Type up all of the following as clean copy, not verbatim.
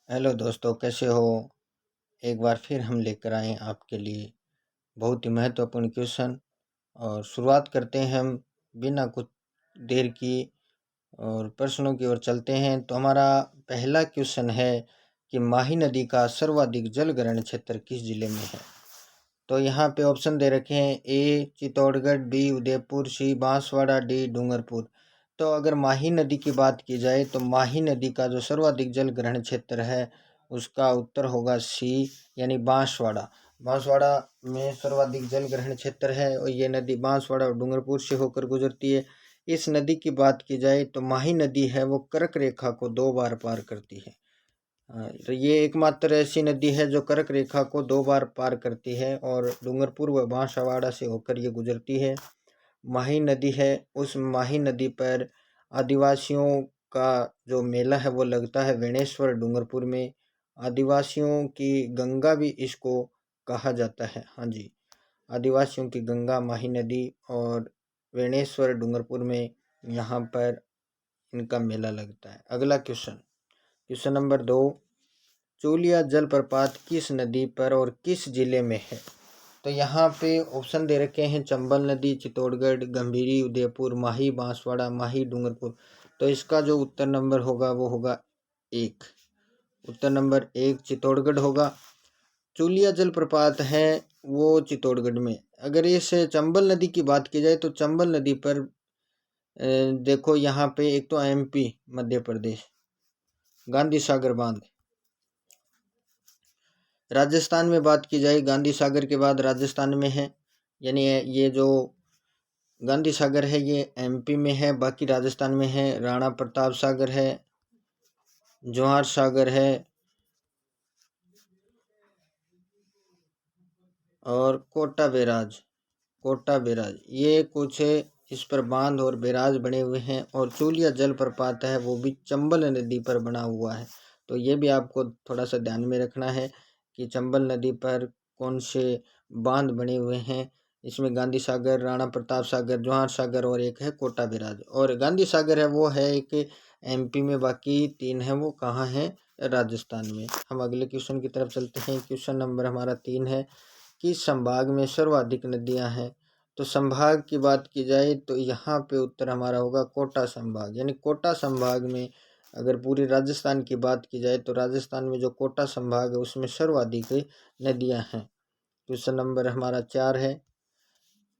Hello दोस्तों, कैसे हो। एक बार फिर हम लेकर आए हैं आपके लिए बहुत ही महत्वपूर्ण क्वेश्चन। और शुरुआत करते हैं हम बिना कुछ देर की और प्रश्नों की ओर चलते हैं। तो हमारा पहला क्वेश्चन है कि माही नदी का सर्वाधिक जल ग्रहण क्षेत्र किस जिले में है। तो यहाँ पे ऑप्शन दे रखे हैं: ए चित्तौड़गढ़, बी उदयपुर, सी बांसवाड़ा, डी डूंगरपुर। तो अगर माही नदी की बात की जाए तो माही नदी का जो सर्वाधिक जल ग्रहण क्षेत्र है उसका उत्तर होगा सी, यानी बांसवाड़ा। बांसवाड़ा में सर्वाधिक जल ग्रहण क्षेत्र है और ये नदी बांसवाड़ा और डूंगरपुर से होकर गुजरती है। इस नदी की बात की जाए तो माही नदी है वो कर्क रेखा को 2 बार पार करती है। तो ये एकमात्र ऐसी नदी है जो कर्क रेखा को 2 बार पार करती है और डूंगरपुर व बांसवाड़ा से होकर ये गुजरती है। माही नदी है, उस माही नदी पर आदिवासियों का जो मेला है वो लगता है वेणेश्वर डूंगरपुर में। आदिवासियों की गंगा भी इसको कहा जाता है। हाँ जी, आदिवासियों की गंगा माही नदी और वेणेश्वर डूंगरपुर में यहाँ पर इनका मेला लगता है। अगला क्वेश्चन नंबर 2, चूलिया जलप्रपात किस नदी पर और किस जिले में है। तो यहाँ पे ऑप्शन दे रखे हैं: चंबल नदी, चित्तौड़गढ़, गंभीरी, उदयपुर, माही, बांसवाड़ा, माही, डूंगरपुर। तो इसका जो उत्तर नंबर होगा वो होगा 1। उत्तर नंबर 1 चित्तौड़गढ़ होगा। चूलिया जलप्रपात है वो चित्तौड़गढ़ में। अगर इस चंबल नदी की बात की जाए तो चंबल नदी पर देखो यहाँ पे एक तो एमपी मध्य प्रदेश गांधी सागर बांध। राजस्थान में बात की जाए गांधी सागर के बाद राजस्थान में है, यानी ये जो गांधी सागर है ये एमपी में है, बाकी राजस्थान में है। राणा प्रताप सागर है, जवाहर सागर है और कोटा बैराज ये कुछ इस पर बांध और बैराज बने हुए हैं। और चूलिया जलप्रपात है वो भी चंबल नदी पर बना हुआ है। तो ये भी आपको थोड़ा सा ध्यान में रखना है कि चंबल नदी पर कौन से बांध बने हुए हैं। इसमें गांधी सागर, राणा प्रताप सागर, जवाहर सागर और एक है कोटा बैराज। और गांधी सागर है वो है एक एमपी में, बाकी 3 है वो कहाँ है, राजस्थान में। हम अगले क्वेश्चन की तरफ चलते हैं। क्वेश्चन नंबर हमारा 3 है, किस संभाग में सर्वाधिक नदियां हैं। तो संभाग की बात की जाए तो यहाँ पे उत्तर हमारा होगा कोटा संभाग, यानी कोटा संभाग में। अगर पूरी राजस्थान की बात की जाए तो राजस्थान में जो कोटा संभाग है उसमें सर्वाधिक नदियां हैं। क्वेश्चन नंबर हमारा 4 है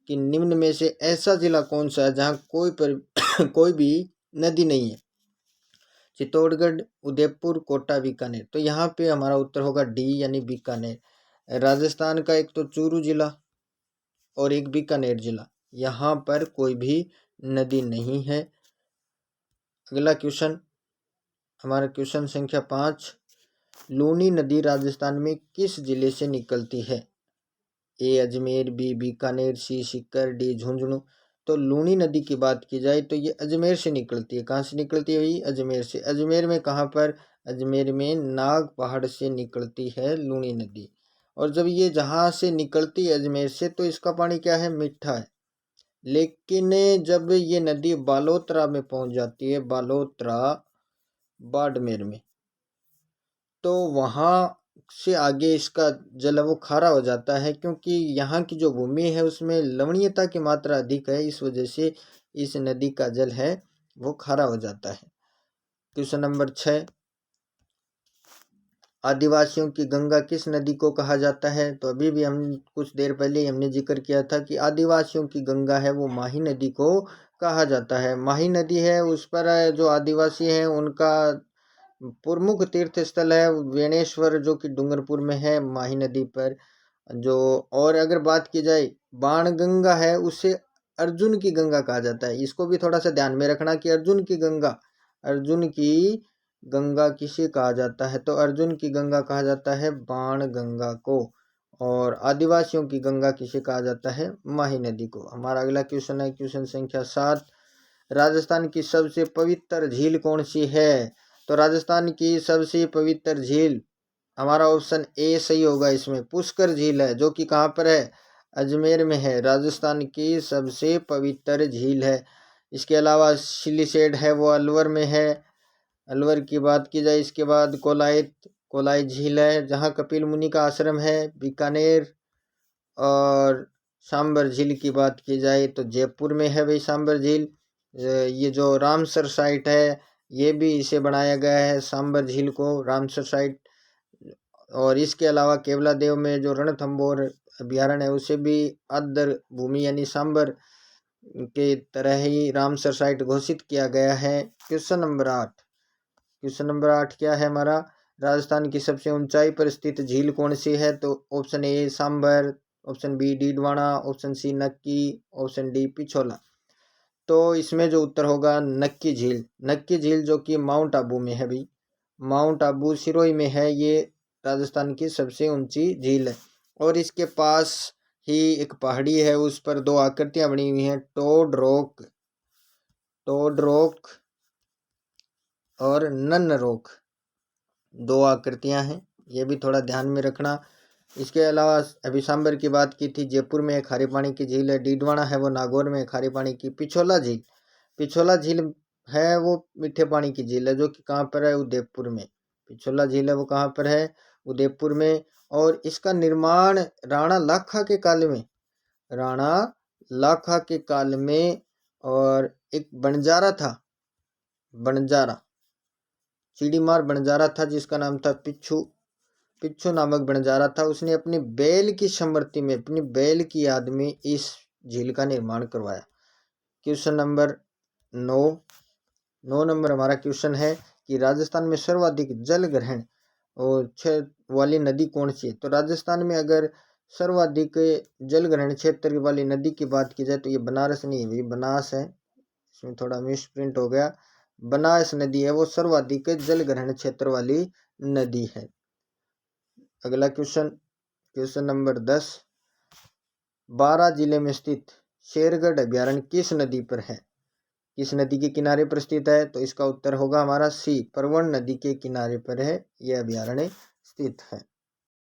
कि निम्न में से ऐसा जिला कौन सा है जहाँ कोई भी नदी नहीं है। चित्तौड़गढ़, उदयपुर, कोटा, बीकानेर। तो यहाँ पे हमारा उत्तर होगा डी, यानी बीकानेर। राजस्थान का एक तो चूरू जिला और एक बीकानेर जिला, यहाँ पर कोई भी नदी नहीं है। अगला क्वेश्चन हमारा क्वेश्चन संख्या 5, लूनी नदी राजस्थान में किस जिले से निकलती है। ए अजमेर, बी बीकानेर, सी सीकर, डी झुंझुनू। तो लूनी नदी की बात की जाए तो ये अजमेर से निकलती है। कहाँ से निकलती है भाई, अजमेर से। अजमेर में कहाँ पर, अजमेर में नाग पहाड़ से निकलती है लूनी नदी। और जब ये जहाँ से निकलती है अजमेर से तो इसका पानी क्या है, मीठा है। लेकिन जब ये नदी बालोतरा में पहुंच जाती है, बालोतरा बाड़मेर में, तो वहाँ से आगे इसका जल वो खारा हो जाता है, क्योंकि यहाँ की जो भूमि है उसमें लवणीयता की मात्रा अधिक है। इस वजह से इस नदी का जल है वो खारा हो जाता है। क्वेश्चन नंबर 6, आदिवासियों की गंगा किस नदी को कहा जाता है। तो अभी भी हम कुछ देर पहले हमने जिक्र किया था कि आदिवासियों की गंगा है वो माही नदी को कहा जाता है। माही नदी है उस पर जो आदिवासी हैं उनका प्रमुख तीर्थ स्थल है वेणेश्वर, जो कि डूंगरपुर में है माही नदी पर। जो और अगर बात की जाए बाण गंगा है उसे अर्जुन की गंगा कहा जाता है। इसको भी थोड़ा सा ध्यान में रखना कि अर्जुन की गंगा किसे कहा जाता है। तो अर्जुन की गंगा कहा जाता है बाण गंगा को। और आदिवासियों की गंगा किसे कहा जाता है, माही नदी को। हमारा अगला क्वेश्चन है क्वेश्चन संख्या 7, राजस्थान की सबसे पवित्र झील कौन सी है। तो राजस्थान की सबसे पवित्र झील हमारा ऑप्शन ए सही होगा। इसमें पुष्कर झील है जो कि कहाँ पर है, अजमेर में है। राजस्थान की सबसे पवित्र झील है। इसके अलावा सिलीसेड है वो अलवर में है। अलवर की बात की जाए, इसके बाद कोलायत कोलाई झील है। जहाँ कपिल मुनि का आश्रम है बीकानेर। और सांबर झील की बात की जाए तो जयपुर में है भाई सांबर झील। ये जो रामसर साइट है ये भी इसे बनाया गया है सांबर झील को, रामसर साइट। और इसके अलावा केवलादेव में जो रणथंभौर अभ्यारण्य है उसे भी आर्द्र भूमि यानी सांबर के तरह ही रामसर साइट घोषित किया गया है। Question number 8। क्वेश्चन नंबर 8 क्या है हमारा, राजस्थान की सबसे ऊंचाई पर स्थित झील कौन सी है? तो option A Sambhar, option B Didwana, option C Nakki, option D Pichola. तो इसमें जो उत्तर होगा नक्की झील। नक्की झील जो कि माउंट आबू में है भाई, माउंट आबू सिरोही में है। ये राजस्थान की सबसे ऊंची झील है। और इसके पास ही एक पहाड़ी है, उस पर दो आकृतियां बनी हुई हैं, टोड रॉक और नन्न रॉक, दो आकृतियां हैं, ये भी थोड़ा ध्यान में रखना। इसके अलावा अभी सांबर की बात की थी, जयपुर में एक खारे पानी की झील है। डीडवाना है वो नागौर में खारे पानी की। पिछोला झील है वो मीठे पानी की झील है, जो कि कहाँ पर है? उदयपुर में। पिछोला झील है वो कहाँ पर है? उदयपुर में। और इसका निर्माण राणा लाखा के काल में और एक बंजारा था, चिड़ीमार बंजारा था जिसका नाम था पिच्छू नामक बंजारा था। उसने अपनी बैल की स्मृति में, अपनी बैल की याद में इस झील का निर्माण करवाया। क्वेश्चन नंबर 9 नंबर हमारा क्वेश्चन है कि राजस्थान में सर्वाधिक जल ग्रहण और क्षेत्र वाली नदी कौन सी है? तो राजस्थान में अगर सर्वाधिक जल ग्रहण क्षेत्र वाली नदी की बात की जाए तो ये बनारस नहीं है, बनास है, इसमें थोड़ा मिस प्रिंट हो गया। बनास नदी है वो सर्वाधिक जल ग्रहण क्षेत्र वाली नदी है। अगला क्वेश्चन नंबर 10। बारां जिले में स्थित शेरगढ़ अभ्यारण्य किस नदी पर है? किस नदी के किनारे पर स्थित है? तो इसका उत्तर होगा हमारा सी, परवन नदी के किनारे पर है यह अभ्यारण्य स्थित है।